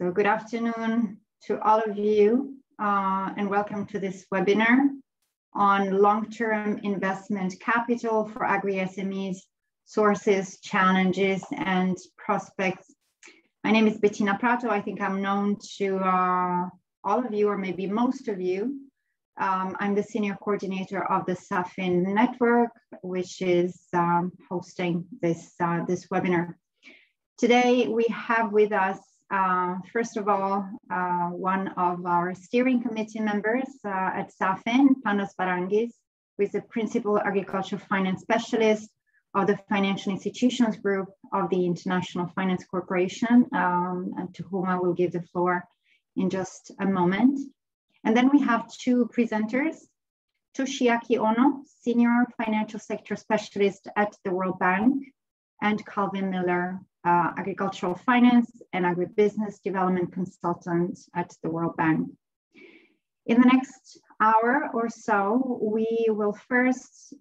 So good afternoon to all of you and welcome to this webinar on long-term investment capital for agri-SMEs, sources, challenges, and prospects. My name is Bettina Prato. I think I'm known to all of you, or maybe most of you. I'm the senior coordinator of the SAFIN network, which is hosting this webinar. Today, we have with us, first of all, one of our steering committee members at SAFIN, Panos Varangis, who is the principal agricultural finance specialist of the Financial Institutions Group of the International Finance Corporation, and to whom I will give the floor in just a moment. And then we have two presenters, Toshiaki Ono, Senior Financial Sector Specialist at the World Bank, and Calvin Miller, Agricultural Finance and Agribusiness Development Consultant at the World Bank. In the next hour or so, we will first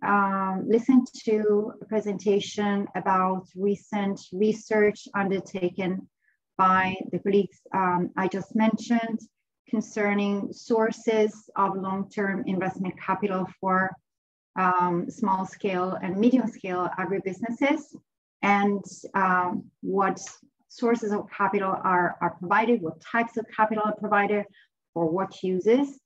listen to a presentation about recent research undertaken by the colleagues I just mentioned concerning sources of long-term investment capital for small-scale and medium-scale agribusinesses, and what sources of capital are provided, what types of capital are provided, for what uses,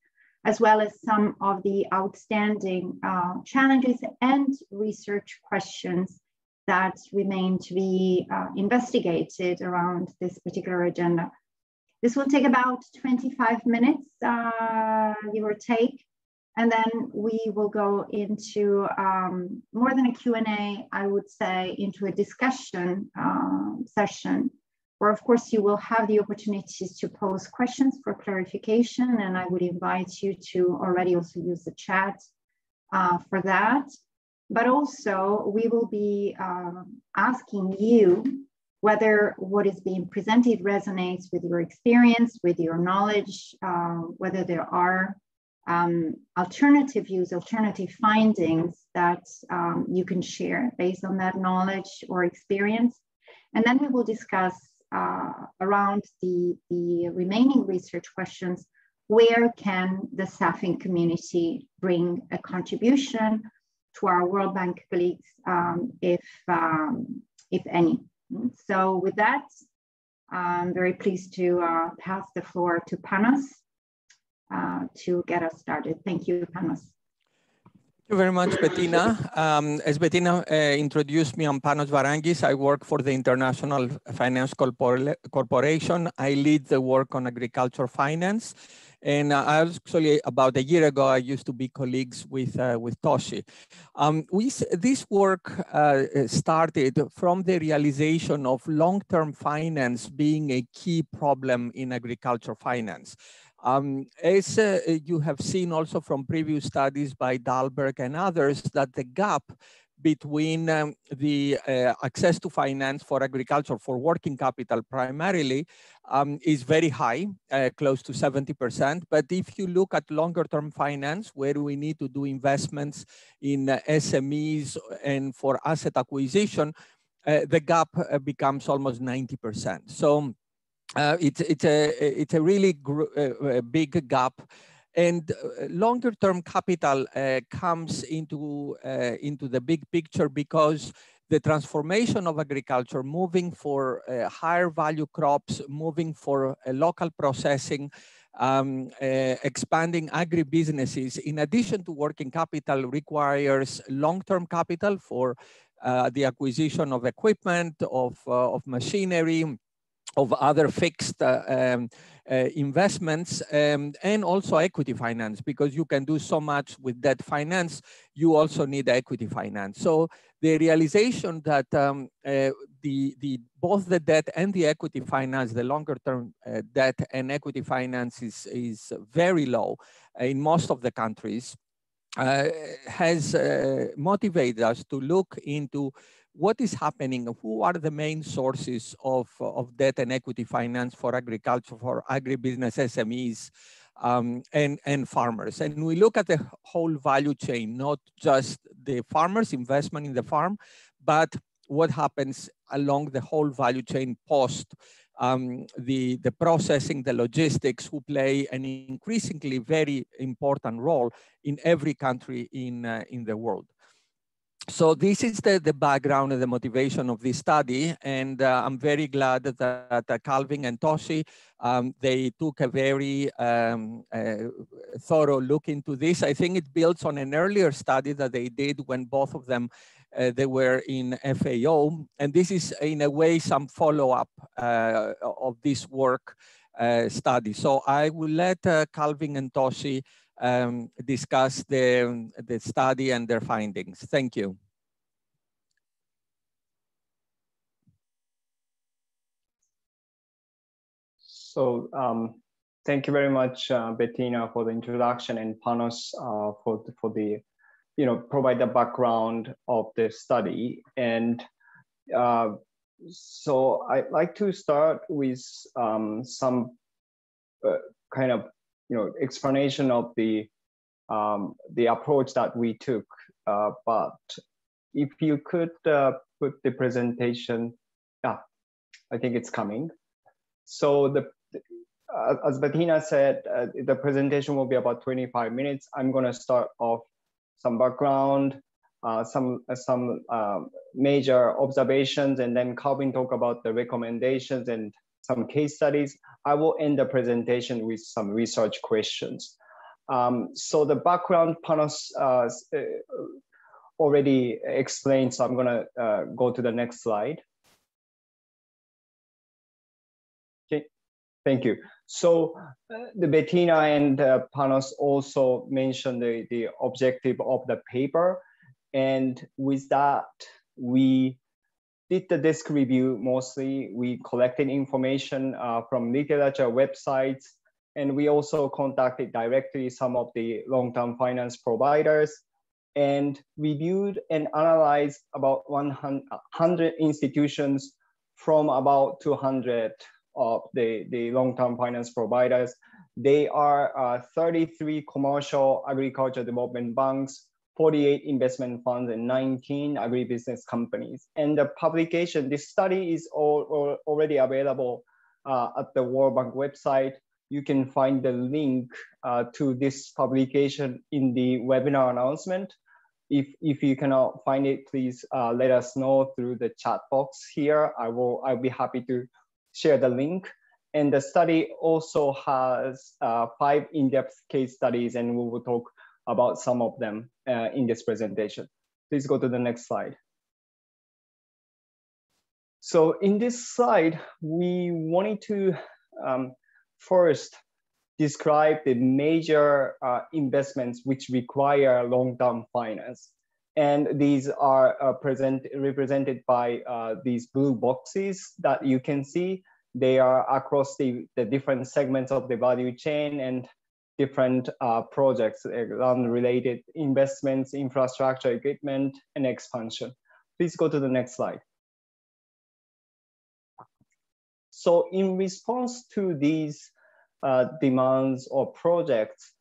as well as some of the outstanding challenges and research questions that remain to be investigated around this particular agenda. This will take about 25 minutes, give or take, and then we will go into more than a Q&A, I would say, into a discussion session, where of course you will have the opportunities to pose questions for clarification, and I would invite you to already also use the chat for that. But also we will be asking you whether what is being presented resonates with your experience, with your knowledge, whether there are alternative views, alternative findings that you can share based on that knowledge or experience. And then we will discuss around the remaining research questions, where can the SAFIN community bring a contribution to our World Bank colleagues, if any. So with that, I'm very pleased to pass the floor to Panos to get us started. Thank you, Panos. Thank you very much, Bettina. As Bettina introduced me, I'm Panos Varangis. I work for the International Finance Corporation. I lead the work on agriculture finance. And actually, about a year ago, I used to be colleagues with Toshi. This work started from the realization of long-term finance being a key problem in agriculture finance. As you have seen also from previous studies by Dahlberg and others, that the gap between the access to finance for agriculture, for working capital primarily, is very high, close to 70%. But if you look at longer term finance, where we need to do investments in SMEs and for asset acquisition, the gap becomes almost 90%. So it's a really big gap. And longer term capital comes into the big picture because the transformation of agriculture, moving for higher value crops, moving for local processing, expanding agribusinesses, in addition to working capital, requires long-term capital for the acquisition of equipment, of machinery, of other fixed investments, and also equity finance, because you can do so much with debt finance, you also need equity finance. So the realization that both the debt and the equity finance, the longer term debt and equity finance is very low in most of the countries, has motivated us to look into what is happening, who are the main sources of debt and equity finance for agriculture, for agribusiness SMEs, and farmers. And we look at the whole value chain, not just the farmers' investment in the farm, but what happens along the whole value chain post the processing, the logistics, who play an increasingly very important role in every country in the world. So this is the background and the motivation of this study. And I'm very glad that Calvin and Toshi, they took a very thorough look into this. I think it builds on an earlier study that they did when both of them, they were in FAO. And this is in a way some follow-up of this work study. So I will let Calvin and Toshi discuss the study and their findings. Thank you. So thank you very much, Bettina, for the introduction, and Panos for the, provide the background of the study. And so I'd like to start with some kind of, explanation of the approach that we took. But if you could put the presentation, I think it's coming. So as Bettina said, the presentation will be about 25 minutes. I'm going to start off some background, some major observations, and then Calvin talk about the recommendations and some case studies. I will end the presentation with some research questions. So the background Panos already explained, so I'm going to go to the next slide. Okay, thank you. So the Bettina and Panos also mentioned the objective of the paper. And with that, we did the desk review mostly. We collected information from literature websites, and we also contacted directly some of the long-term finance providers and reviewed and analyzed about 100 institutions from about 200 of the long-term finance providers. They are 33 commercial agriculture development banks, 48 investment funds, and 19 agribusiness companies. And the publication, this study is already available at the World Bank website. You can find the link to this publication in the webinar announcement. If you cannot find it, please let us know through the chat box here. I'll be happy to share the link. And the study also has 5 in-depth case studies, and we will talk about some of them in this presentation. Please go to the next slide. So in this slide, we wanted to first describe the major investments which require long-term finance. And these are represented by these blue boxes that you can see. They are across the different segments of the value chain and different projects around related investments, infrastructure, equipment, and expansion. Please go to the next slide. So in response to these demands or projects,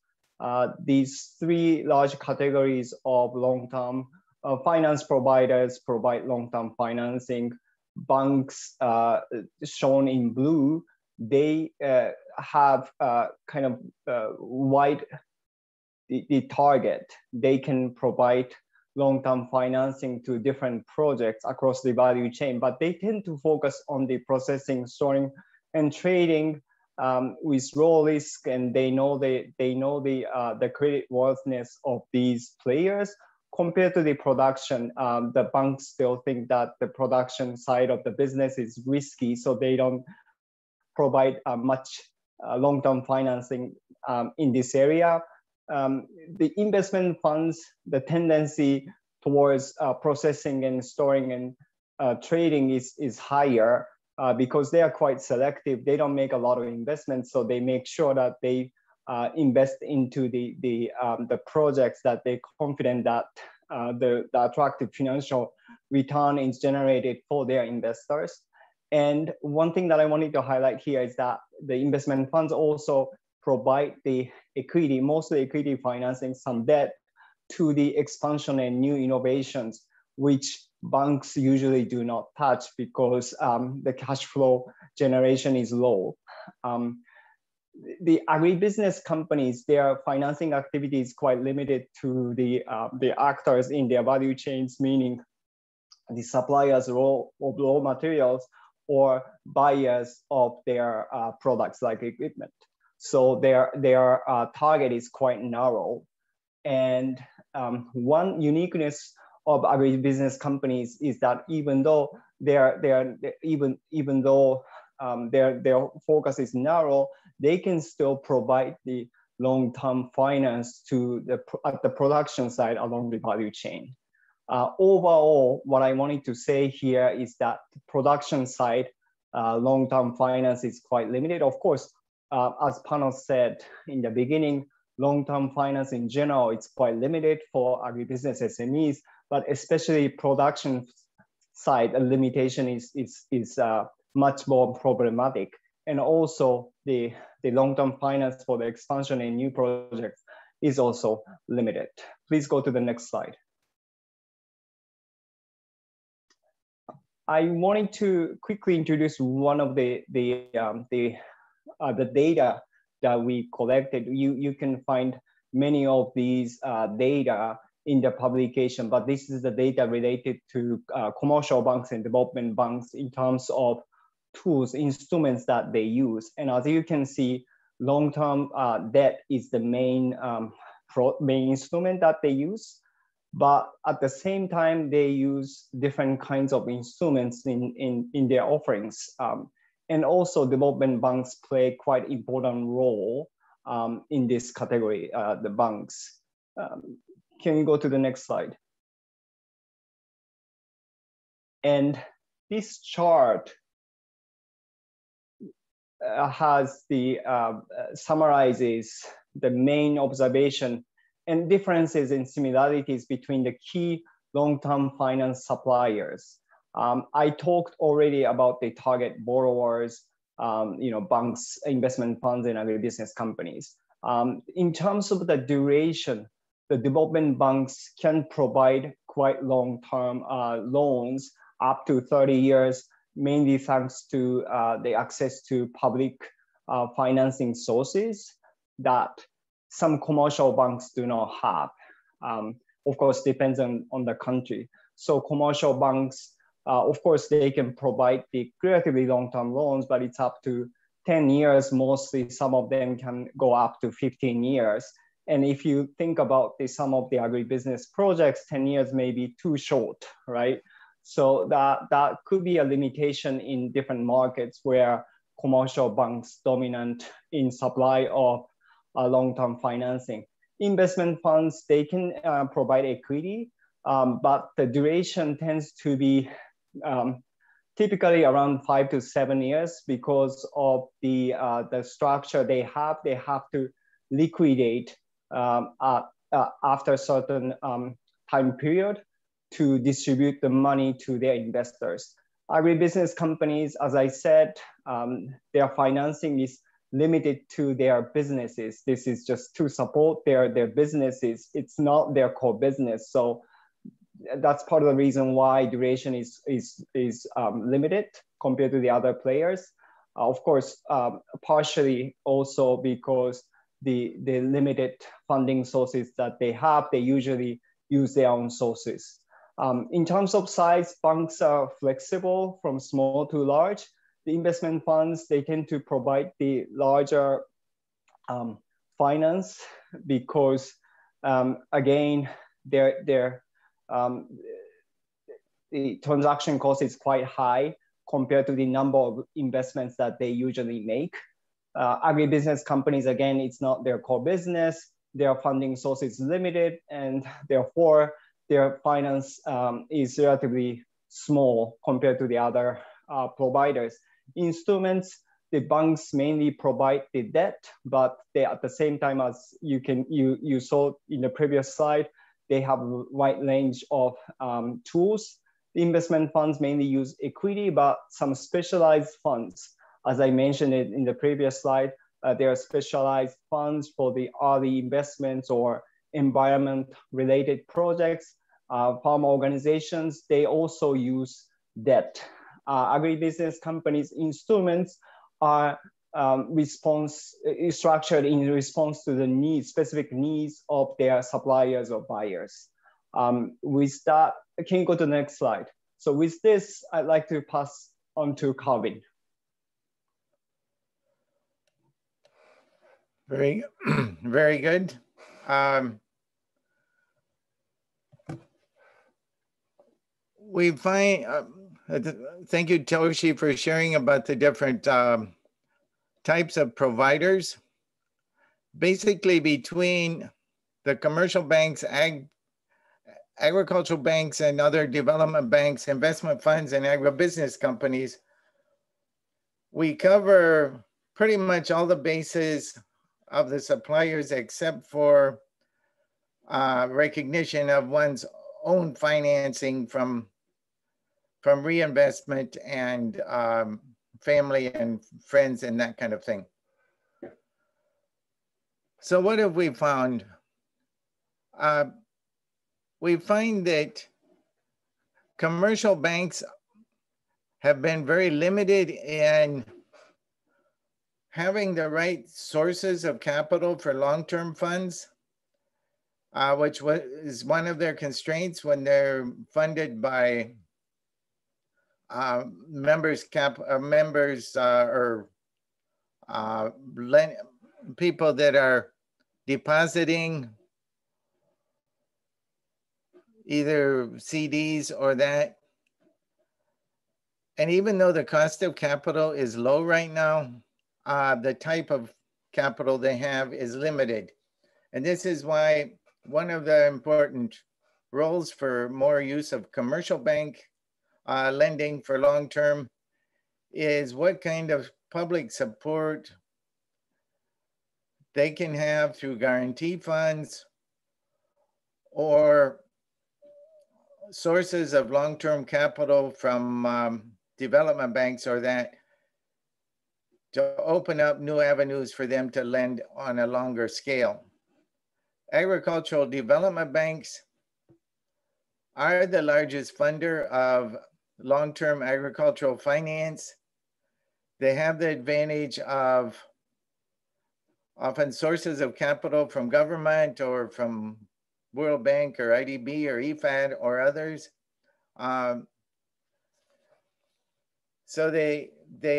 these 3 large categories of long-term finance providers provide long-term financing. Banks shown in blue, they have kind of wide the target. They can provide long-term financing to different projects across the value chain, but they tend to focus on the processing, storing, and trading with low risk, and they know the credit worthiness of these players. Compared to the production, the banks still think that the production side of the business is risky, so they don't provide much long-term financing in this area. The investment funds, the tendency towards processing and storing and trading is higher because they are quite selective. They don't make a lot of investments, so they make sure that they invest into the projects that they're confident that the attractive financial return is generated for their investors. And one thing that I wanted to highlight here is that the investment funds also provide the equity, mostly equity financing, some debt to the expansion and new innovations, which banks usually do not touch because the cash flow generation is low. The agribusiness companies, their financing activity is quite limited to the actors in their value chains, meaning the suppliers of raw materials or buyers of their products like equipment. So their target is quite narrow. And one uniqueness of agribusiness companies is that even though their focus is narrow, they can still provide the long-term finance to at the production side along the value chain. Overall, what I wanted to say here is that the production side long-term finance is quite limited. Of course, as Panos said in the beginning, long-term finance in general, it's quite limited for agribusiness SMEs, but especially production side, a limitation is much more problematic. And also the long-term finance for the expansion in new projects is also limited. Please go to the next slide. I wanted to quickly introduce one of the data that we collected. You can find many of these data in the publication, but this is the data related to commercial banks and development banks in terms of tools, instruments that they use. And as you can see, long-term debt is the main instrument that they use. But at the same time, they use different kinds of instruments in their offerings. And also development banks play quite important role in this category, the banks. Can you go to the next slide? And this chart has summarizes the main observation and differences and similarities between the key long-term finance suppliers. I talked already about the target borrowers, banks, investment funds, and agribusiness companies. In terms of the duration, the development banks can provide quite long-term loans up to 30 years, mainly thanks to the access to public financing sources that some commercial banks do not have. Of course, depends on the country. So commercial banks, of course, they can provide the relatively long-term loans, but it's up to 10 years. Mostly, some of them can go up to 15 years. And if you think about some of the agribusiness projects, 10 years may be too short, right? So that could be a limitation in different markets where commercial banks dominant in supply of long-term financing. Investment funds, they can provide equity, but the duration tends to be typically around 5 to 7 years because of the structure they have. They have to liquidate after a certain time period to distribute the money to their investors. Agribusiness companies, as I said, their financing is limited to their businesses. This is just to support their businesses. It's not their core business. So that's part of the reason why duration is limited compared to the other players. Of course, partially also because the limited funding sources that they have, they usually use their own sources. In terms of size, banks are flexible from small to large. The investment funds, they tend to provide the larger finance because, again, the transaction cost is quite high compared to the number of investments that they usually make. Agribusiness companies, again, it's not their core business. Their funding source is limited, and therefore their finance is relatively small compared to the other providers. Instruments, the banks mainly provide the debt, but they, at the same time, as you saw in the previous slide, they have a wide range of tools. The investment funds mainly use equity, but some specialized funds, as I mentioned it in the previous slide, there are specialized funds for the early investments or environment-related projects. farm organizations, they also use debt. Agribusiness companies' instruments are structured in response to the needs, specific needs of their suppliers or buyers. With that, can you go to the next slide? So with this, I'd like to pass on to Calvin. Very, very good. We find, thank you, Toshi, for sharing about the different types of providers. Basically, between the commercial banks, agricultural banks, and other development banks, investment funds, and agribusiness companies, we cover pretty much all the bases of the suppliers except for recognition of one's own financing from reinvestment and family and friends and that kind of thing. So what have we found? We find that commercial banks have been very limited in having the right sources of capital for long-term funds, which is one of their constraints when they're funded by people that are depositing either CDs or that. And even though the cost of capital is low right now, the type of capital they have is limited. And this is why one of the important roles for more use of commercial bank lending for long-term is what kind of public support they can have through guarantee funds or sources of long-term capital from development banks or that to open up new avenues for them to lend on a longer scale. Agricultural development banks are the largest funder of long-term agricultural finance. They have the advantage of often sources of capital from government or from World Bank or IDB or IFAD or others. So they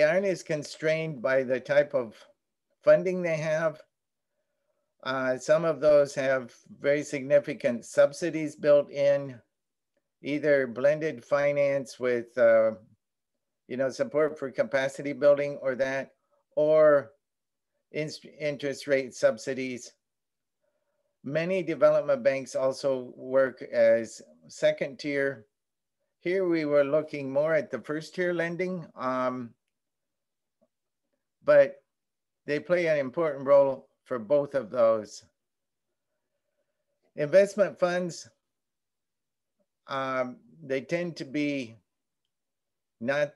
aren't as constrained by the type of funding they have. Some of those have very significant subsidies built in, either blended finance with support for capacity building or that, or interest rate subsidies. Many development banks also work as second tier. Here we were looking more at the first tier lending, but they play an important role for both of those. Investment funds, they tend to be not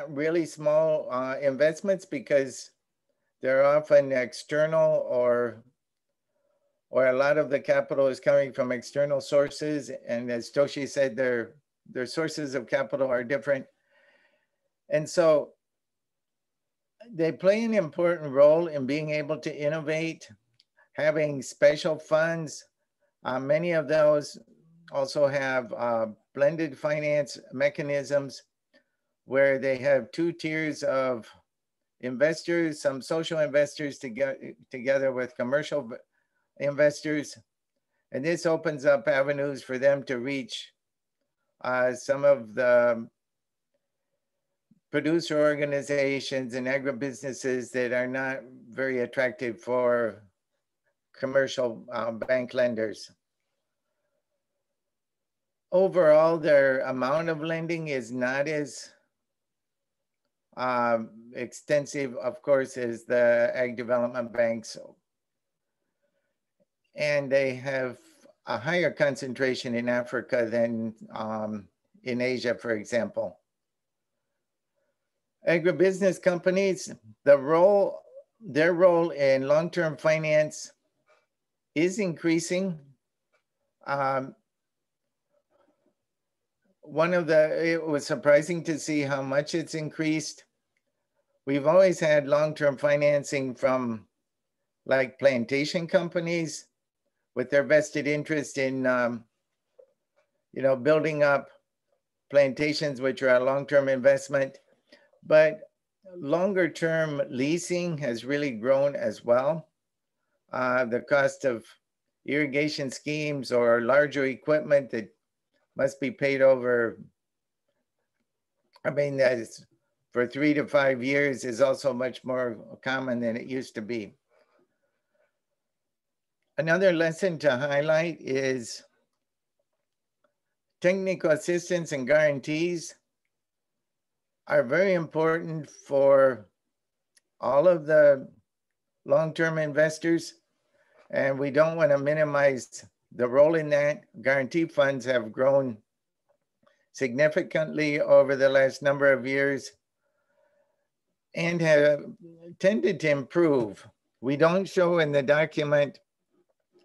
really small investments because they're often external or a lot of the capital is coming from external sources. And as Toshi said, their sources of capital are different. And so they play an important role in being able to innovate, having special funds. Many of those also have blended finance mechanisms where they have two tiers of investors, some social investors together with commercial investors. And this opens up avenues for them to reach some of the producer organizations and agribusinesses that are not very attractive for commercial bank lenders. Overall, their amount of lending is not as extensive, of course, as the ag development banks. And they have a higher concentration in Africa than in Asia, for example. Agribusiness companies, their role in long-term finance is increasing. it was surprising to see how much it's increased. We've always had long-term financing from like plantation companies with their vested interest in, building up plantations, which are a long-term investment. But longer-term leasing has really grown as well. The cost of irrigation schemes or larger equipment that must be paid over, that is for 3 to 5 years, is also much more common than it used to be. Another lesson to highlight is technical assistance and guarantees are very important for all of the long-term investors, and we don't want to minimize the role in that. Guarantee funds have grown significantly over the last number of years and have tended to improve. We don't show in the document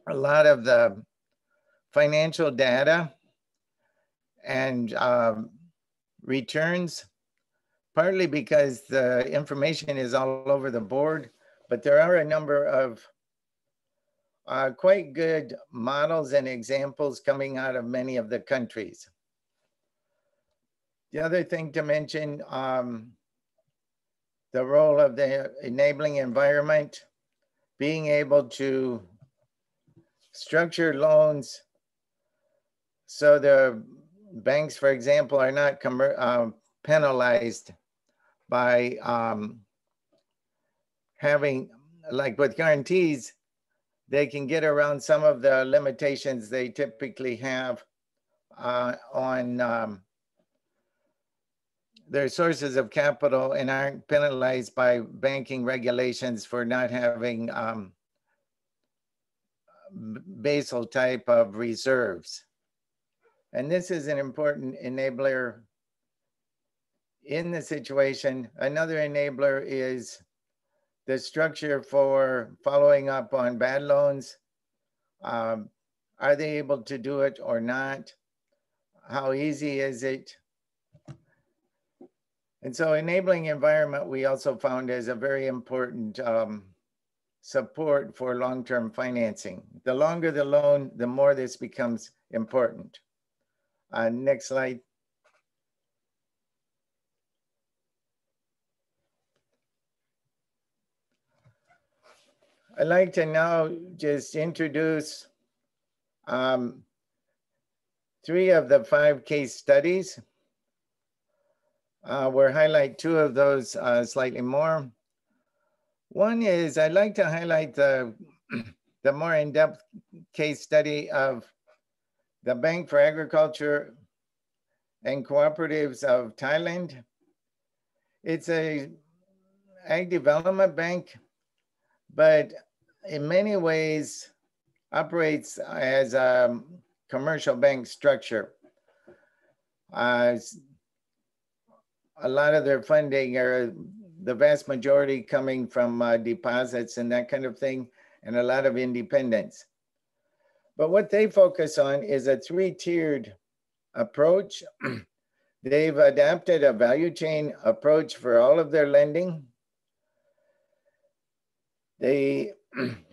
a lot of the financial data and returns, partly because the information is all over the board, but there are a number of quite good models and examples coming out of many of the countries. The other thing to mention, the role of the enabling environment, being able to structure loans so the banks, for example, are not penalized by having, like with guarantees, they can get around some of the limitations they typically have on their sources of capital and aren't penalized by banking regulations for not having Basel type of reserves. And this is an important enabler in the situation. Another enabler is the structure for following up on bad loans. Are they able to do it or not? How easy is it? And so enabling environment, we also found as a very important support for long-term financing. The longer the loan, the more this becomes important. Next slide. I'd like to now just introduce 3 of the 5 case studies. We'll highlight 2 of those slightly more. One is I'd like to highlight the more in-depth case study of the Bank for Agriculture and Cooperatives of Thailand. It's a ag development bank, but in many ways operates as a commercial bank structure. A lot of their funding are the vast majority coming from deposits and that kind of thing, and a lot of independence. But what they focus on is a 3-tiered approach. They've adapted a value chain approach for all of their lending. They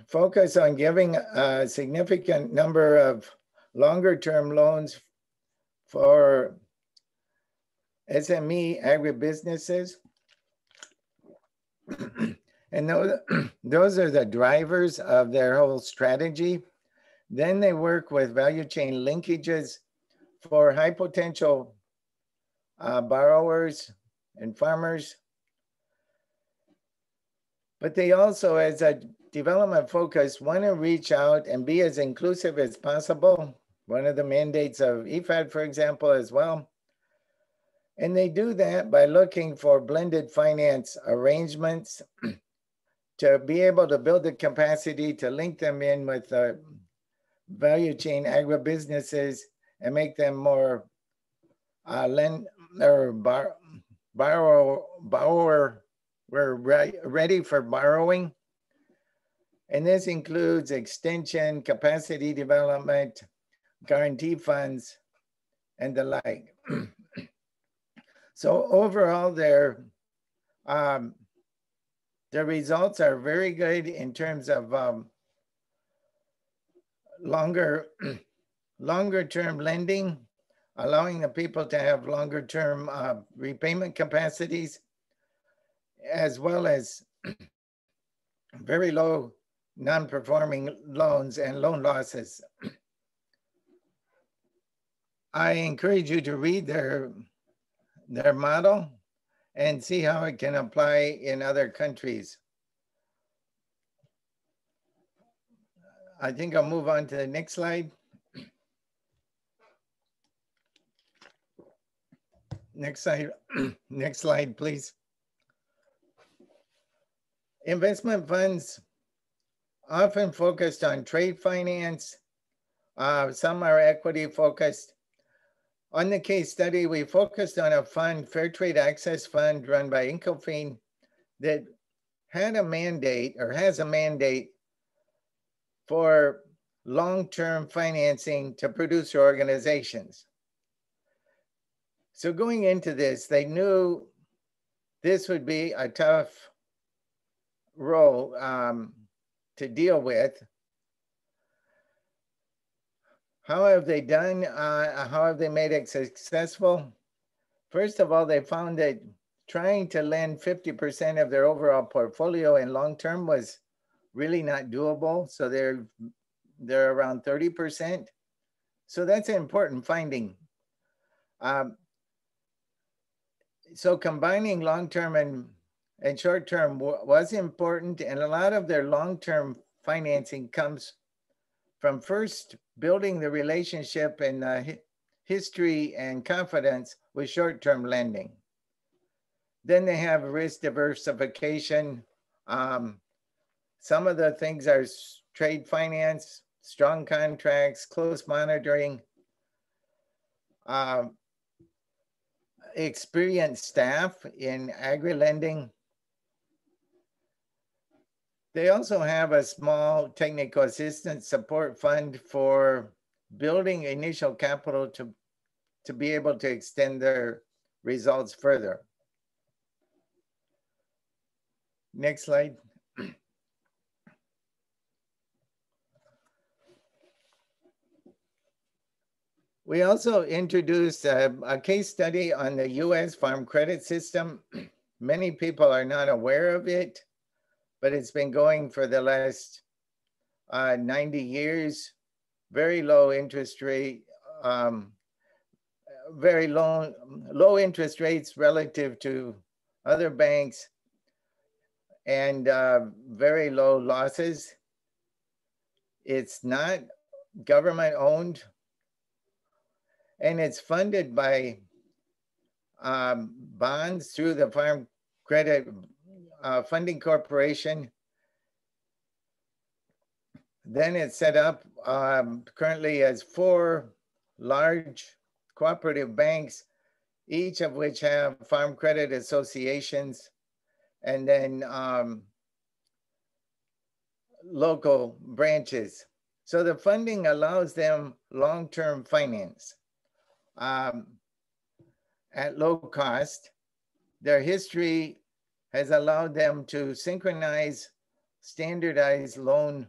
focus on giving a significant number of longer-term loans for SME agribusinesses. And those are the drivers of their whole strategy. Then they work with value chain linkages for high potential borrowers and farmers. But they also, as a development focus, want to reach out and be as inclusive as possible. One of the mandates of IFAD, for example, as well. And they do that by looking for blended finance arrangements to be able to build the capacity to link them in with value chain agribusinesses and make them more ready for borrowing. And this includes extension, capacity development, guarantee funds, and the like. So overall, their results are very good in terms of longer term lending, allowing the people to have longer term repayment capacities, as well as very low non-performing loans and loan losses. I encourage you to read their model and see how it can apply in other countries. I think I'll move on to the next slide. Next slide, next slide, please. Investment funds often focused on trade finance. Some are equity focused. On the case study, we focused on a fund, Fair Trade Access Fund, run by INCOFIN, that had a mandate or has a mandate for long-term financing to producer organizations. So going into this, they knew this would be a tough role to deal with. How have they done? How have they made it successful? First of all, they found that trying to lend 50% of their overall portfolio in long term was really not doable. So they're around 30%. So that's an important finding. So combining long-term and short-term was important, and a lot of their long-term financing comes from first building the relationship and history and confidence with short-term lending. Then they have risk diversification. Some of the things are trade finance, strong contracts, close monitoring, experienced staff in agri-lending. They also have a small technical assistance support fund for building initial capital to be able to extend their results further. Next slide. We also introduced a case study on the US farm credit system. Many people are not aware of it, but it's been going for the last 90 years. Very low interest rate, very low interest rates relative to other banks, and very low losses. It's not government owned, and it's funded by bonds through the Farm Credit Funding Corporation. Then it's set up currently as 4 large cooperative banks, each of which have farm credit associations, and then local branches. So the funding allows them long-term finance at low cost. Their history has allowed them to synchronize standardized loan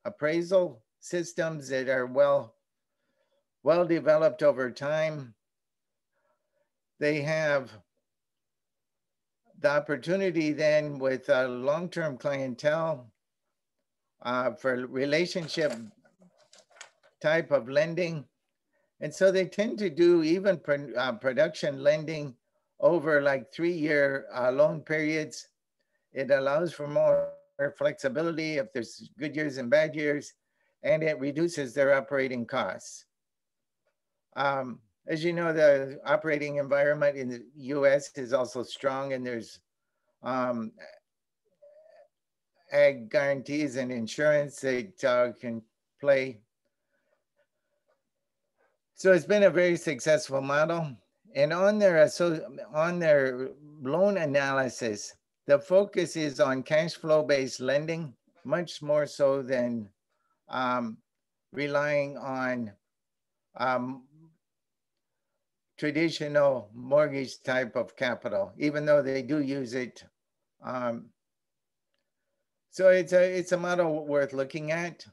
appraisal systems that are well developed over time. They have the opportunity then with a long-term clientele for relationship type of lending. And so they tend to do even production lending over like 3-year loan periods. It allows for more flexibility if there's good years and bad years, and it reduces their operating costs. As you know, the operating environment in the US is also strong, and there's ag guarantees and insurance that can play. So it's been a very successful model. And on their loan analysis, the focus is on cash flow based lending, much more so than relying on traditional mortgage type of capital, even though they do use it. So it's a model worth looking at,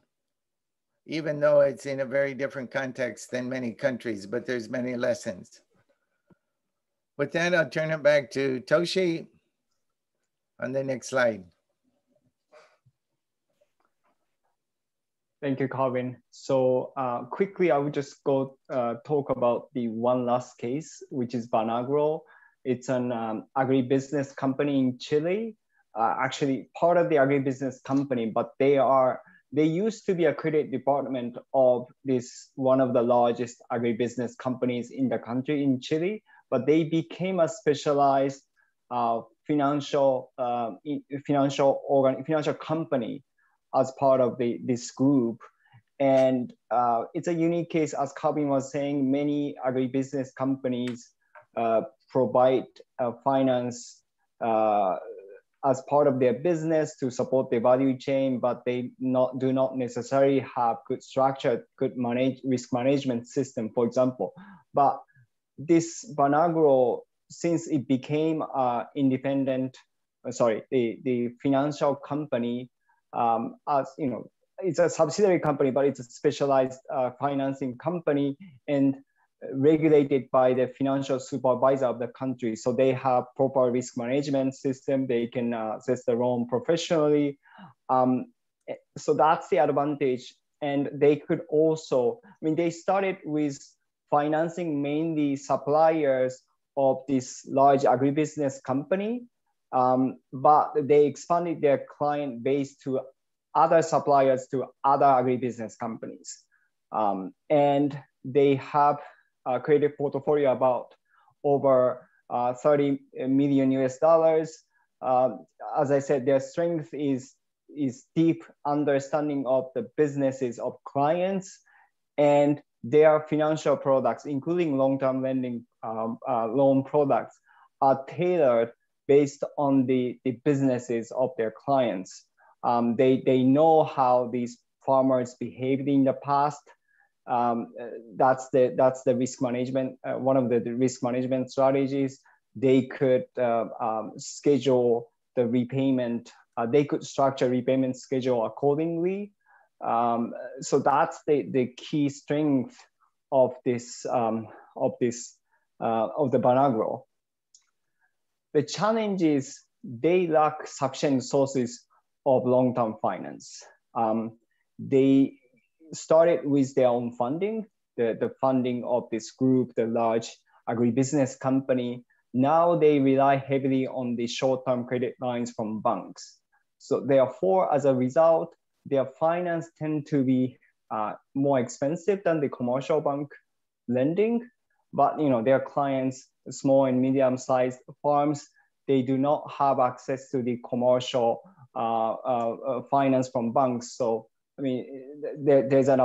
even though it's in a very different context than many countries, but there's many lessons. With that, I'll turn it back to Toshi on the next slide. Thank you, Calvin. So quickly, I would just go talk about the one last case, which is Bancogro. It's an agribusiness company in Chile, actually part of the agribusiness company, but they used to be a credit department of one of the largest agribusiness companies in the country in Chile, but they became a specialized financial company as part of this group. And it's a unique case, as Calvin was saying. Many agribusiness companies provide finance as part of their business to support the value chain, but they do not necessarily have good structure, good risk management system, for example. But this Bancogro, since it became independent, the financial company, as you know, it's a subsidiary company, but it's a specialized financing company and regulated by the financial supervisor of the country. So they have proper risk management system. They can assess the loan professionally. So that's the advantage. And they could also, I mean, they started with financing mainly suppliers of this large agribusiness company, but they expanded their client base to other suppliers, to other agribusiness companies. And they have a credit portfolio about over $30 million US. As I said, their strength is deep understanding of the businesses of clients, and their financial products, including long-term lending loan products, are tailored based on the businesses of their clients. They know how these farmers behaved in the past. That's the risk management, one of the risk management strategies. They could schedule the repayment. They could structure repayment schedule accordingly. So that's the key strength of the Bancogro. The challenge is they lack sufficient sources of long-term finance. They started with their own funding, the funding of this group, the large agribusiness company. Now they rely heavily on the short-term credit lines from banks. So therefore, as a result, their finance tend to be more expensive than the commercial bank lending. But their clients, small and medium-sized farms, they do not have access to the commercial finance from banks. So I mean, there's a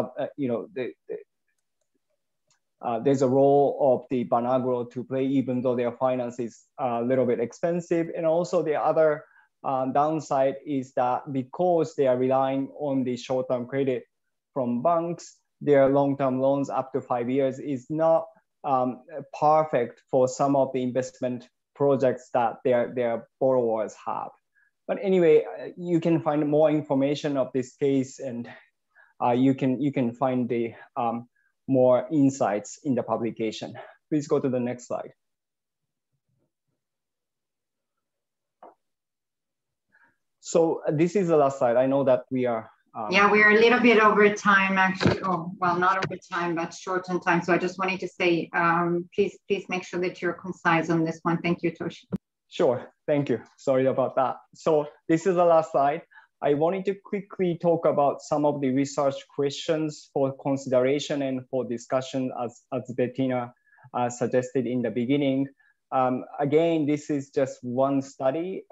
role of the Bancogro to play, even though their finance is a little bit expensive. And also the other downside is that because they are relying on the short-term credit from banks, their long-term loans up to 5 years is not perfect for some of the investment projects that their borrowers have. But anyway, you can find more information of this case, and you can find the more insights in the publication. Please go to the next slide. So this is the last slide. I know that we are. Yeah, we are a little bit over time, actually. Oh, well, not over time, but short on time. So I just wanted to say, please make sure that you're concise on this one. Thank you, Toshi. Sure, thank you. Sorry about that. So this is the last slide. I wanted to quickly talk about some of the research questions for consideration and for discussion, as Bettina suggested in the beginning. Again, this is just one study.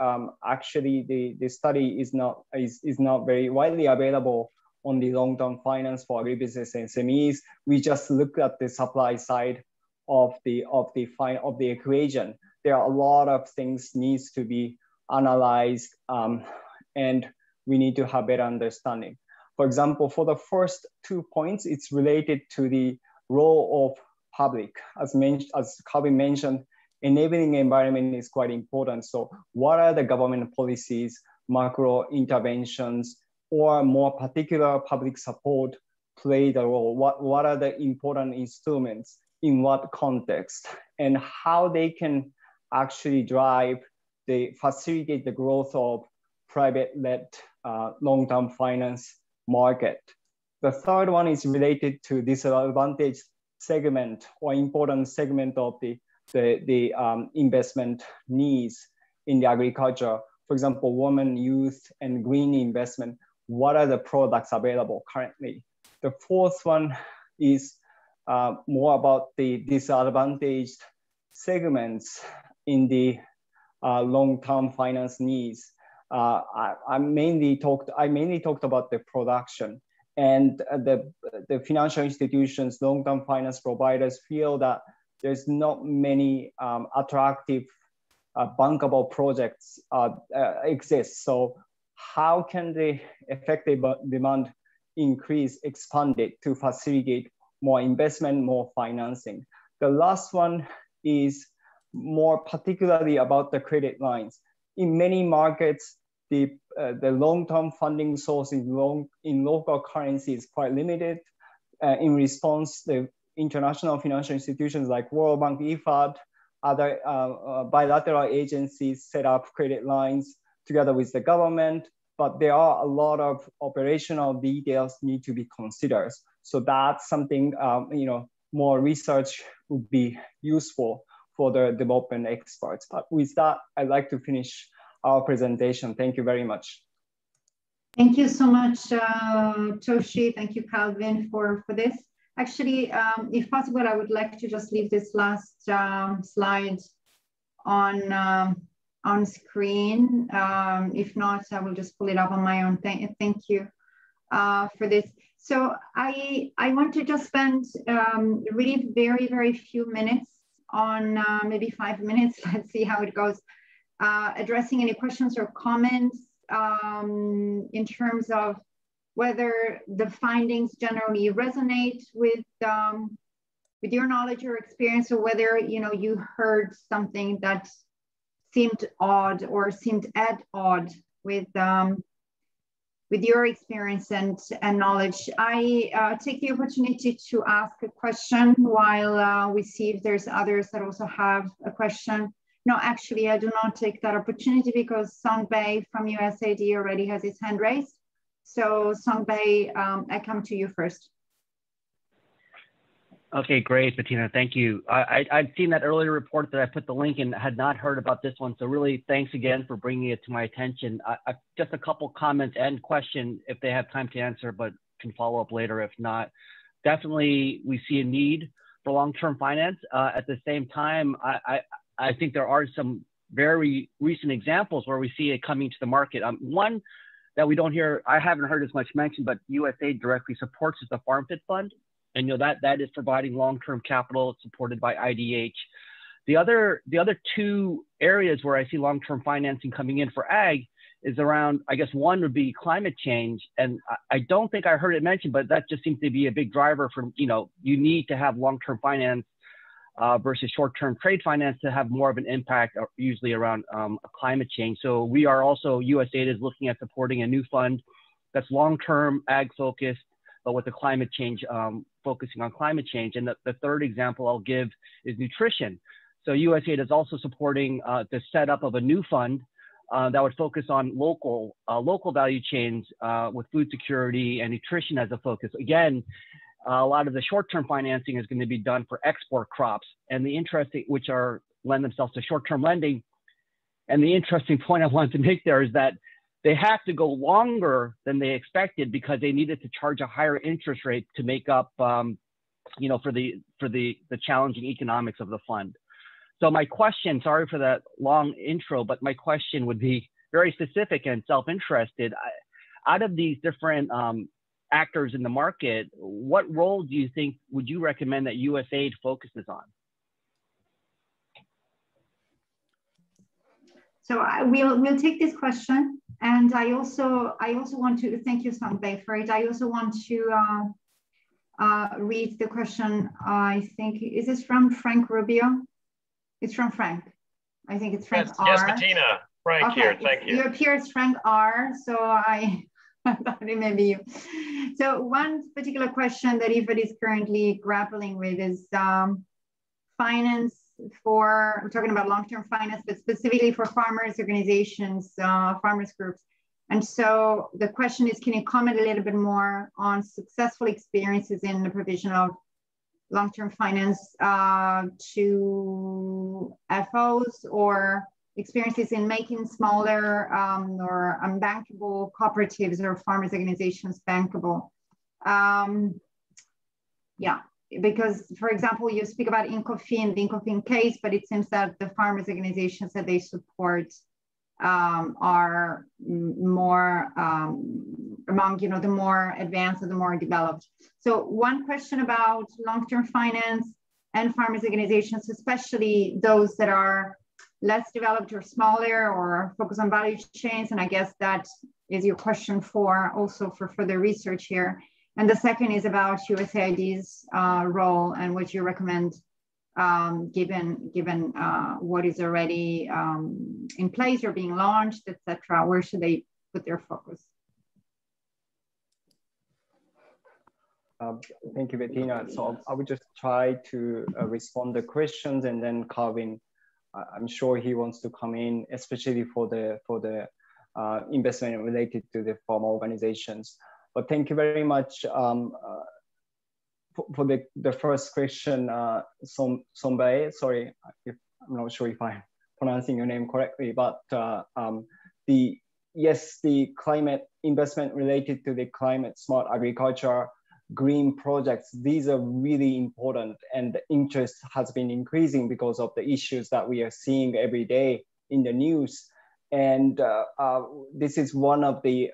Actually, the study is not very widely available on the long-term finance for agribusiness and SMEs. We just looked at the supply side of the equation. There are a lot of things needs to be analyzed, and we need to have better understanding. For example, for the first 2 points, it's related to the role of public. As Calvin mentioned, enabling environment is quite important. So what are the government policies, macro interventions, or more particular public support play the role? What are the important instruments in what context, and how they can actually facilitate the growth of private-led long-term finance market. The third one is related to disadvantaged segment or important segment of the investment needs in the agriculture. For example, women, youth, and green investment. What are the products available currently? The fourth one is more about the disadvantaged segments in the long-term finance needs. I mainly talked about the production, and the financial institutions, long-term finance providers feel that there's not many attractive bankable projects exist. So how can the effective demand increase, expand it to facilitate more investment, more financing? The last one is more particularly about the credit lines. In many markets, the long-term funding source in local currency is quite limited. In response, the international financial institutions like World Bank, IFAD, other bilateral agencies set up credit lines together with the government, but there are a lot of operational details need to be considered. So that's something, more research would be useful for the development experts. But with that, I'd like to finish our presentation. Thank you very much. Thank you so much, Toshi. Thank you, Calvin, for this. Actually, if possible, I would like to just leave this last slide on screen. If not, I will just pull it up on my own. Thank you for this. So I want to just spend really very, very few minutes on maybe 5 minutes. Let's see how it goes. Addressing any questions or comments in terms of whether the findings generally resonate with your knowledge or experience, or whether you heard something that seemed odd or seemed at odd with your experience and knowledge. I take the opportunity to ask a question while we see if there's others that also have a question. No, actually, I do not take that opportunity because Songbei from USAID already has his hand raised. So Songbei, I come to you first. Okay, great, Bettina, thank you. I'd seen that earlier report that I put the link in, had not heard about this one. So really, thanks again for bringing it to my attention. Just a couple comments and question if they have time to answer, but can follow up later if not. Definitely, we see a need for long-term finance. At the same time, I think there are some very recent examples where we see it coming to the market. One that we don't hear, I haven't heard as much mentioned, but USAID directly supports is the Farm Fit Fund. And that is providing long-term capital supported by IDH. The other two areas where I see long-term financing coming in for ag is around, I guess one would be climate change. And I don't think I heard it mentioned, but that just seems to be a big driver for, you need to have long-term finance versus short-term trade finance to have more of an impact, usually around climate change. So we are also, USAID is looking at supporting a new fund that's long-term ag focused, but with the climate change, focusing on climate change. And the third example I'll give is nutrition. So USAID is also supporting the setup of a new fund that would focus on local value chains with food security and nutrition as a focus. Again, a lot of the short-term financing is going to be done for export crops, and the interesting, which lend themselves to short-term lending. And the interesting point I wanted to make there is that they have to go longer than they expected because they needed to charge a higher interest rate to make up, for the challenging economics of the fund. So my question, sorry for that long intro, but my question would be very specific and self-interested. Out of these different actors in the market, what role do you think would you recommend that USAID focuses on? So we'll take this question, and I also want to thank you, Songbei, for it. I also want to read the question. I think, is this from Frank Rubio? It's from Frank. I think it's Frank R. Yes, Bettina. Frank here, thank you. You appear as Frank R, so I thought it may be you. So one particular question that IFAD is currently grappling with is finance for, we're talking about long-term finance, but specifically for farmers organizations, farmers groups. And so the question is, can you comment a little bit more on successful experiences in the provision of long-term finance to FOs, or experiences in making smaller or unbankable cooperatives or farmers organizations bankable? Yeah, because for example, you speak about INCOFIN, the INCOFIN case, but it seems that the farmers organizations that they support are more among, you know, the more advanced and the more developed. So one question about long-term finance and farmers organizations, especially those that are less developed or smaller or focus on value chains. And I guess that is your question for also for further research here. And the second is about USAID's role and what you recommend given what is already in place or being launched, etc. Where should they put their focus? Thank you, Bettina. So I would just try to respond to the questions, and then Calvin, I'm sure he wants to come in, especially for the investment related to the farm organizations. But thank you very much for the first question, Sombae. Sorry, I'm not sure if I'm pronouncing your name correctly, but the climate investment related to the climate smart agriculture, green projects, these are really important, and the interest has been increasing because of the issues that we are seeing every day in the news. And this is one of the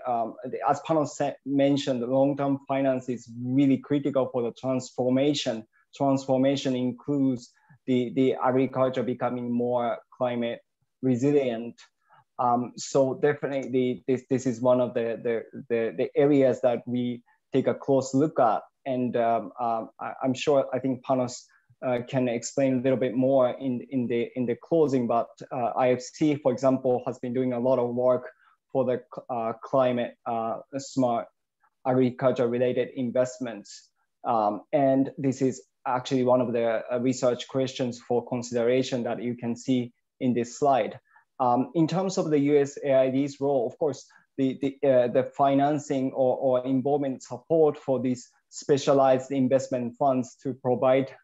as Panos mentioned, long-term finance is really critical for the transformation. Transformation includes the agriculture becoming more climate resilient. So definitely this is one of the areas that we take a close look at. And I'm sure, I think Panos can explain a little bit more in the closing, but IFC, for example, has been doing a lot of work for the climate smart agriculture related investments. And this is actually one of the research questions for consideration that you can see in this slide. In terms of the USAID's role, of course, the financing or involvement support for these specialized investment funds to provide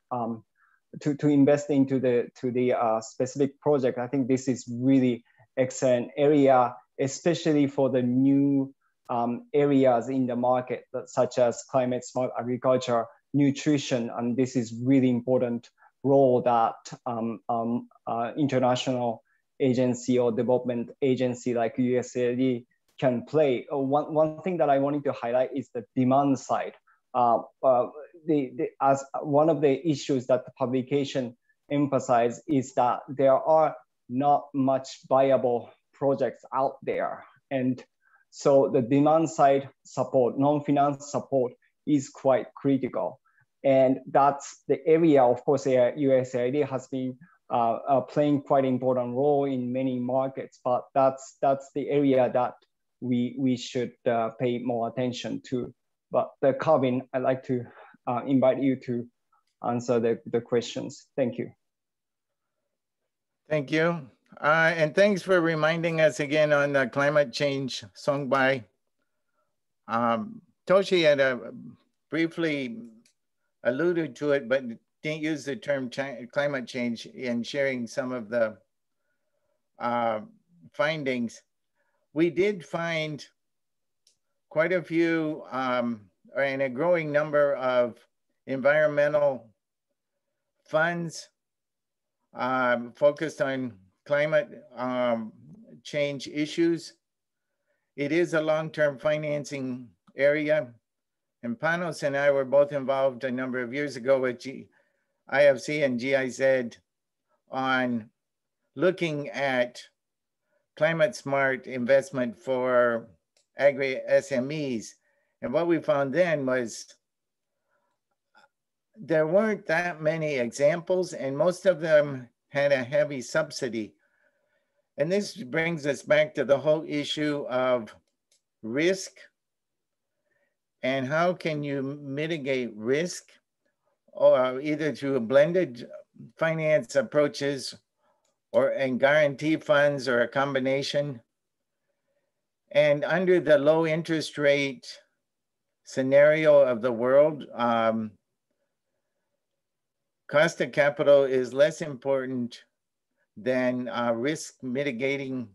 to invest into the specific project. I think this is really excellent area, especially for the new areas in the market, such as climate smart agriculture, nutrition, and this is really important role that international agency or development agency like USAID can play. One thing that I wanted to highlight is the demand side. As one of the issues that the publication emphasized is that there are not much viable projects out there. And so the demand side support, non-finance support is quite critical. And that's the area, of course, USAID has been playing quite important role in many markets, but that's the area that we should pay more attention to. But Calvin, I'd like to invite you to answer the questions. Thank you. Thank you. And thanks for reminding us again on the climate change, Songbai. Toshi had briefly alluded to it, but didn't use the term climate change in sharing some of the findings. We did find quite a few and a growing number of environmental funds focused on climate change issues. It is a long-term financing area. And Panos and I were both involved a number of years ago with IFC and GIZ on looking at climate smart investment for agri-SMEs. And what we found then was there weren't that many examples, and most of them had a heavy subsidy. And this brings us back to the whole issue of risk and how can you mitigate risk, or either through blended finance approaches and guarantee funds or a combination. And under the low interest rate scenario of the world, cost of capital is less important than risk mitigating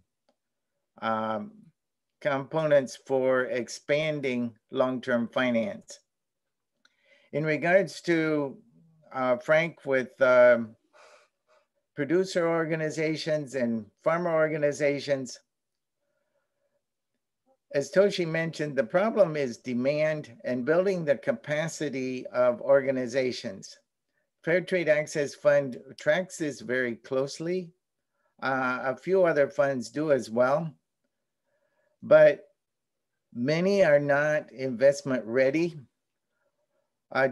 components for expanding long-term finance. In regards to Frank with producer organizations and farmer organizations, as Toshi mentioned, the problem is demand and building the capacity of organizations. Fair Trade Access Fund tracks this very closely. A few other funds do as well, but many are not investment ready.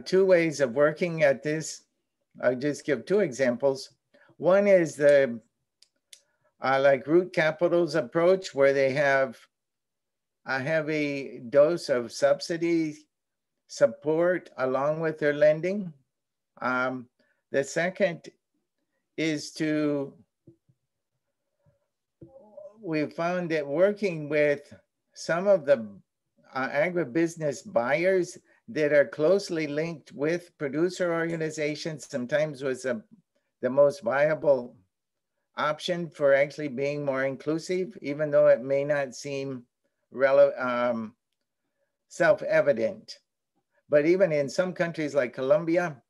Two ways of working at this, I'll just give two examples. One is the like Root Capital's approach, where they have a heavy dose of subsidy support along with their lending. The second is we found that working with some of the agribusiness buyers that are closely linked with producer organizations sometimes was the most viable option for actually being more inclusive, even though it may not seem self-evident. But even in some countries like Colombia,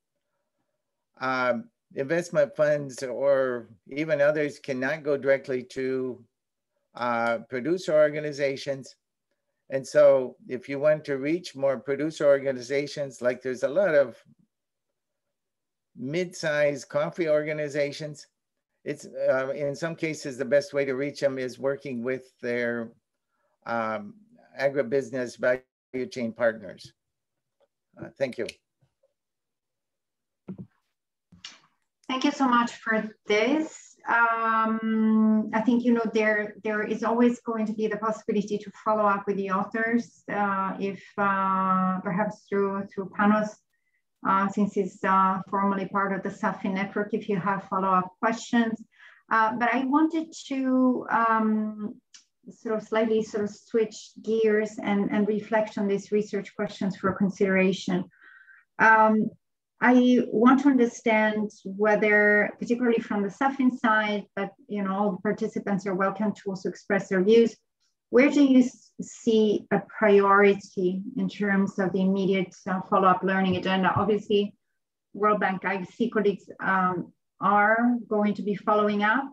investment funds or even others cannot go directly to producer organizations. And so if you want to reach more producer organizations, like there's a lot of mid-sized coffee organizations, it's in some cases, the best way to reach them is working with their agribusiness value chain partners. Thank you. Thank you so much for this. I think, you know, there is always going to be the possibility to follow up with the authors if perhaps through Panos, since he's formally part of the SAFIN network, if you have follow-up questions. But I wanted to slightly switch gears and reflect on these research questions for consideration. I want to understand whether, particularly from the SAFIN side, but you know, all the participants are welcome to also express their views. Where do you see a priority in terms of the immediate follow-up learning agenda? Obviously, World Bank IC colleagues are going to be following up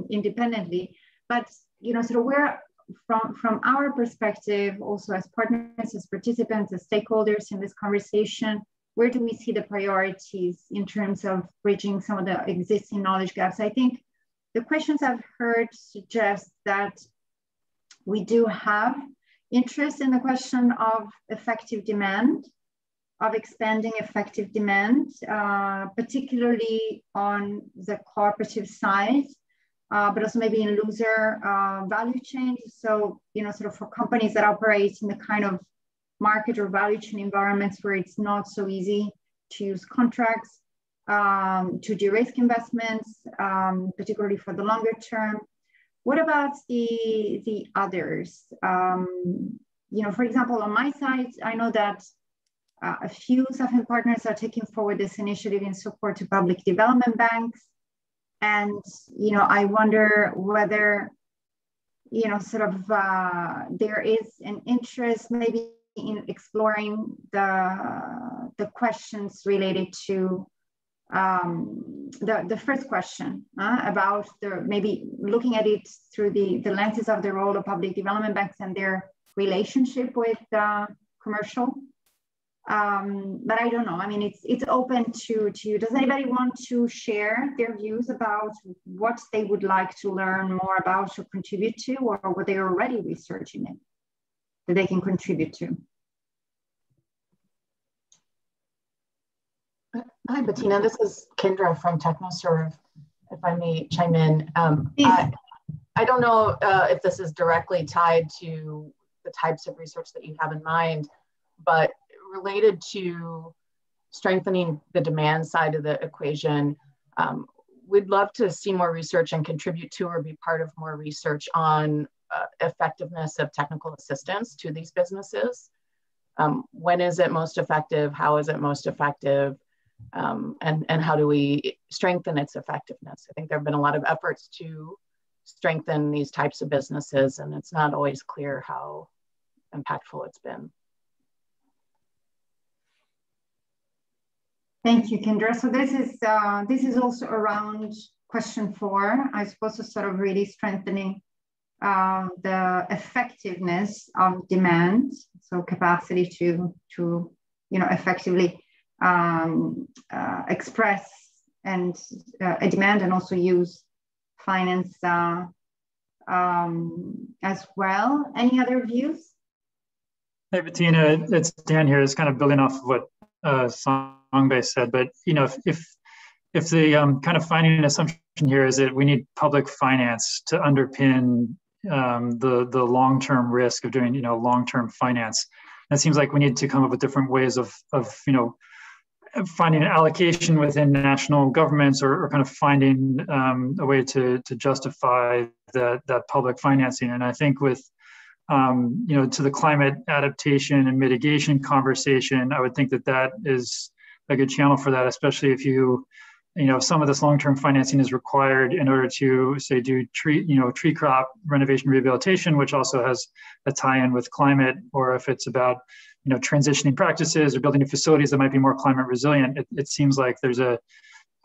independently, but you know, where from our perspective, also as partners, as participants, as stakeholders in this conversation, where do we see the priorities in terms of bridging some of the existing knowledge gaps? I think the questions I've heard suggest that we do have interest in the question of effective demand, of expanding effective demand, particularly on the cooperative side, but also maybe in looser value chains. So, you know, for companies that operate in the kind of market or value chain environments where it's not so easy to use contracts, to de-risk investments, particularly for the longer term. What about the others? You know, for example, on my side, I know that a few SAFIN partners are taking forward this initiative in support to public development banks. And, you know, I wonder whether, you know, there is an interest maybe in exploring the questions related to the first question about maybe looking at it through the lenses of the role of public development banks and their relationship with commercial. But I don't know. I mean, it's open to you. Does anybody want to share their views about what they would like to learn more about or contribute to, or what they're already researching in that they can contribute to? Hi, Bettina. This is Kendra from TechnoServe, if I may chime in. I don't know if this is directly tied to the types of research that you have in mind, but related to strengthening the demand side of the equation, we'd love to see more research and contribute to or be part of more research on effectiveness of technical assistance to these businesses. When is it most effective? How is it most effective? And how do we strengthen its effectiveness? I think there have been a lot of efforts to strengthen these types of businesses, and it's not always clear how impactful it's been. Thank you, Kendra. So this is also around question 4, I suppose, to sort of really strengthening the effectiveness of demand, so capacity to effectively express and a demand, and also use finance as well. Any other views? Hey, Bettina, it's Dan here. It's kind of building off of what Songbei said, but if the kind of finding assumption here is that we need public finance to underpin the long-term risk of doing long-term finance, it seems like we need to come up with different ways of finding an allocation within national governments, or kind of finding a way to justify that public financing. And I think with to the climate adaptation and mitigation conversation, I would think that is a good channel for that, especially if some of this long-term financing is required in order to, say, do tree crop renovation rehabilitation, which also has a tie-in with climate, or if it's about transitioning practices or building new facilities that might be more climate resilient. It seems like there's a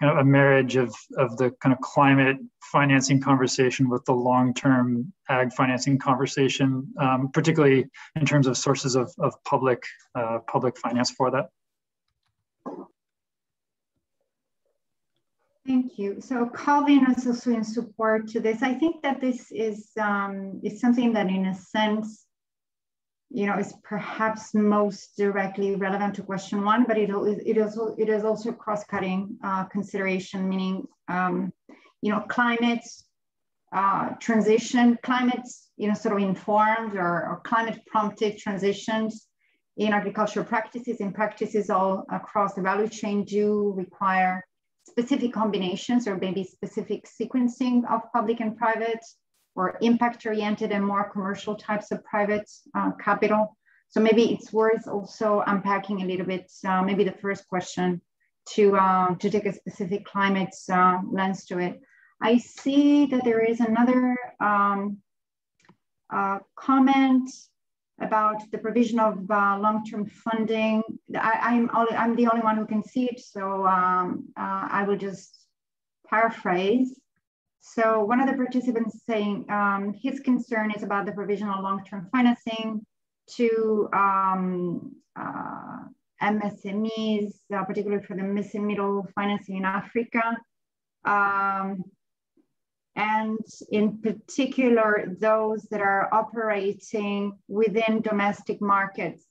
kind of a marriage of the kind of climate financing conversation with the long-term ag financing conversation, particularly in terms of sources of public finance for that. Thank you. So Calvin is also in support to this. I think that this is something that, in a sense, is perhaps most directly relevant to question 1, but it is also a cross-cutting consideration, meaning climate transition, climate sort of informed or climate prompted transitions in agricultural practices, in practices all across the value chain, do require specific combinations or maybe specific sequencing of public and private, or impact-oriented and more commercial types of private capital. So maybe it's worth also unpacking a little bit, maybe the first question, to take a specific climate lens to it. I see that there is another comment about the provision of long-term funding. I'm the only one who can see it, so I will just paraphrase. So one of the participants saying his concern is about the provision of long-term financing to MSMEs, particularly for the missing middle financing in Africa. And in particular, those that are operating within domestic markets,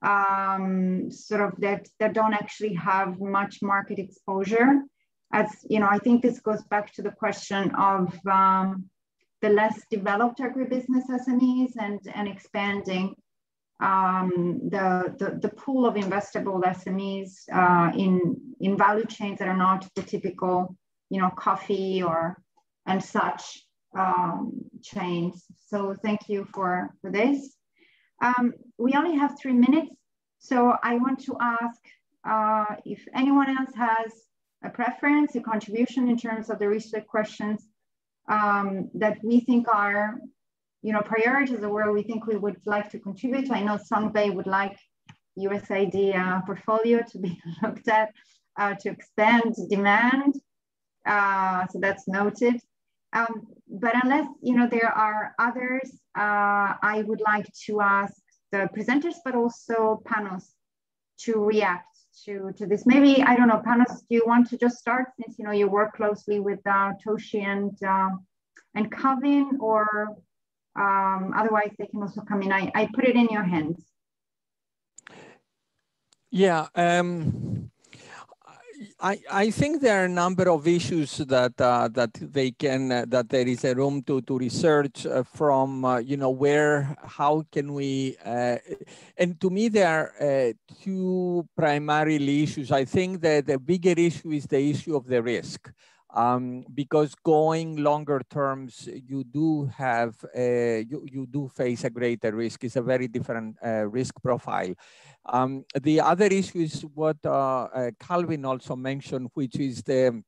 sort of that don't actually have much market exposure. As I think this goes back to the question of the less developed agribusiness SMEs and expanding the pool of investable SMEs in value chains that are not the typical, coffee and such chains. So thank you for this. We only have 3 minutes, so I want to ask if anyone else has a preference, a contribution in terms of the research questions that we think are, priorities, or where we think we would like to contribute. I know Songbei would like USAID portfolio to be looked at to expand demand. So that's noted. But unless there are others, I would like to ask the presenters, but also Panos, to react to this. Maybe, I don't know, Panos, do you want to just start, since you work closely with Toshi and Calvin, or otherwise they can also come in. I put it in your hands. Yeah. I think there are a number of issues that that there is a room to research from how can we and to me there are two primary issues. I think that the bigger issue is the issue of the risk. Because going longer terms, you do have you do face a greater risk. It's a very different risk profile. The other issue is what Calvin also mentioned, which is the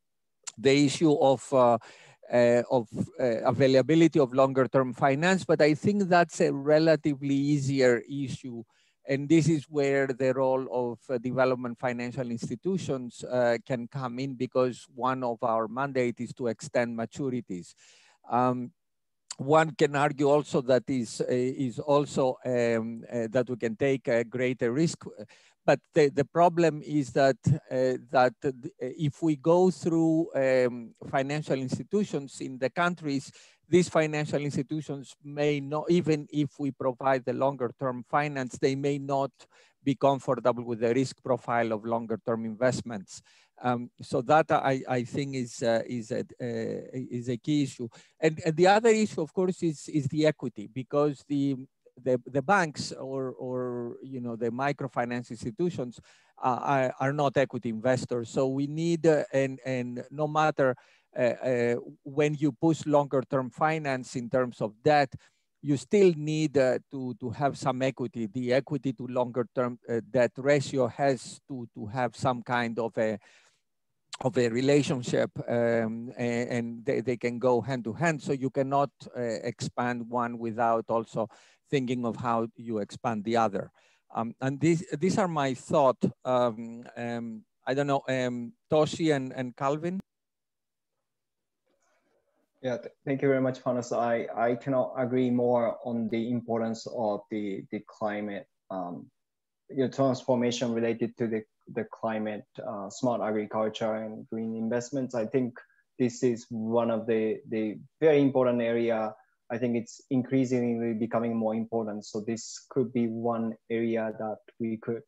issue of availability of longer term finance. But I think that's a relatively easier issue. And this is where the role of development financial institutions can come in, because one of our mandate is to extend maturities. One can argue also that is also that we can take a greater risk, but the problem is that if we go through financial institutions in the countries, these financial institutions may not, even if we provide the longer term finance, they may not be comfortable with the risk profile of longer term investments. So that I think is a key issue. And the other issue, of course, is the equity, because the banks or the microfinance institutions are not equity investors. So we need and no matter when you push longer term finance in terms of debt, you still need to have some equity. The equity to longer term debt ratio has to have some kind of a relationship, and they can go hand to hand. So you cannot expand one without also thinking of how you expand the other. And these are my thoughts. I don't know, Toshi and Calvin. Yeah, thank you very much, Panos. I cannot agree more on the importance of the climate transformation related to the climate, smart agriculture and green investments. I think this is one of the very important area. I think it's increasingly becoming more important. So this could be one area that we could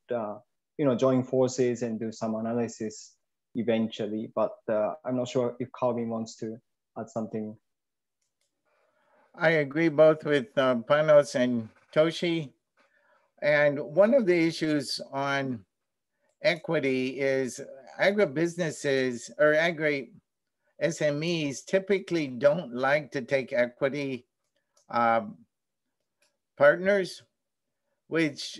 join forces and do some analysis eventually. But I'm not sure if Calvin wants to add something. I agree both with Panos and Toshi. And one of the issues on equity is agribusinesses or agri-SMEs typically don't like to take equity partners, which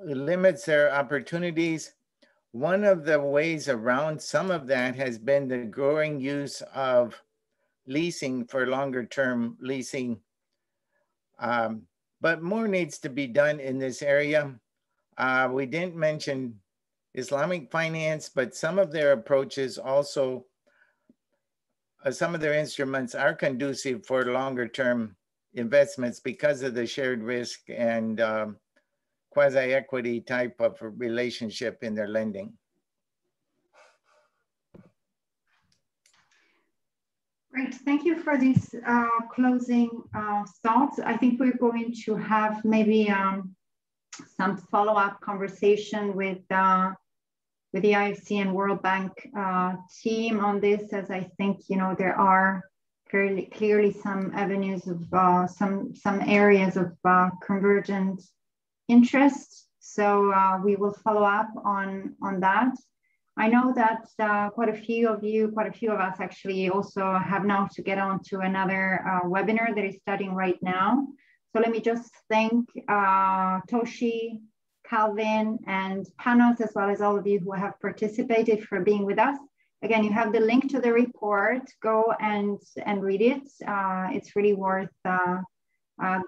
limits their opportunities. One of the ways around some of that has been the growing use of leasing for longer term leasing. But more needs to be done in this area. We didn't mention Islamic finance, but some of their approaches also, some of their instruments are conducive for longer term investments because of the shared risk and quasi-equity type of relationship in their lending. Great, thank you for these closing thoughts. I think we're going to have maybe some follow-up conversation with the IFC and World Bank team on this, as I think there are clearly some avenues of some areas of convergent interest. So we will follow up on that. I know that quite a few of us actually also have now to get on to another webinar that is starting right now. So let me just thank Toshi, Calvin, and Panos, as well as all of you who have participated, for being with us. Again, you have the link to the report. Go and read it. It's really worth the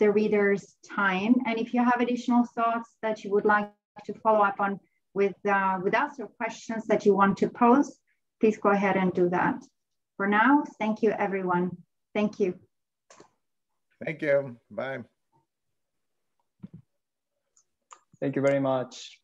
reader's time. And if you have additional thoughts that you would like to follow up on with us, or questions that you want to pose, please go ahead and do that. For now, thank you, everyone. Thank you. Thank you. Bye. Thank you very much.